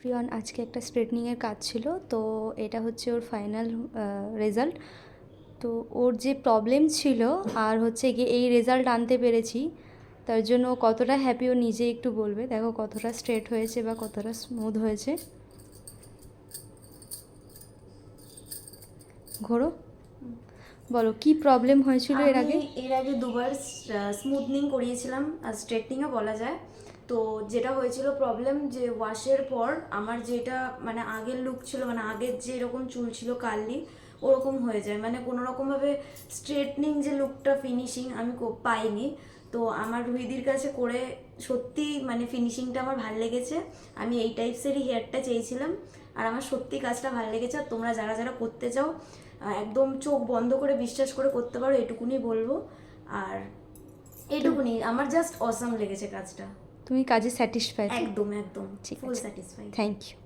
প্রিয়ন আজকে একটা স্ট্রেটনিংয়ের কাজ ছিল, তো এটা হচ্ছে ওর ফাইনাল রেজাল্ট। তো ওর যে প্রবলেম ছিল আর হচ্ছে গিয়ে এই রেজাল্ট আনতে পেরেছি, তার জন্য ও কতটা হ্যাপি ও নিজে একটু বলবে। দেখো কতটা স্ট্রেট হয়েছে বা কতটা স্মুথ হয়েছে। ঘোরো, বলো কি প্রবলেম হয়েছিল এর আমি আগে। এর আগে দুবার স্মুথনিং করিয়েছিলাম, আর স্ট্রেটনিংও বলা যায়। তো যেটা হয়েছিল প্রবলেম, যে ওয়াশের পর আমার যেটা মানে আগের লুক ছিল, মানে আগের যেরকম চুল ছিল কার্লি, ওরকম হয়ে যায়, মানে কোনো রকমভাবে স্ট্রেটনিং যে লুকটা ফিনিশিং আমি পাইনি। তো আমার রুহিদির কাছে করে সত্যি মানে ফিনিশিংটা আমার ভালো লেগেছে। আমি এই টাইপসেরই হেয়ারটা চেয়েছিলাম, আর আমার সত্যি কাজটা ভালো লেগেছে। আর তোমরা যারা যারা করতে চাও একদম চোখ বন্ধ করে বিশ্বাস করে করতে পারো, এটুকুনি বলবো। আর এটুকুনি, আমার জাস্ট অসাম লেগেছে কাজটা। তুমি কাজে স্যাটিসফাই তো? একদম একদম ঠিক ফুল আছে, স্যাটিসফাইড। Thank you.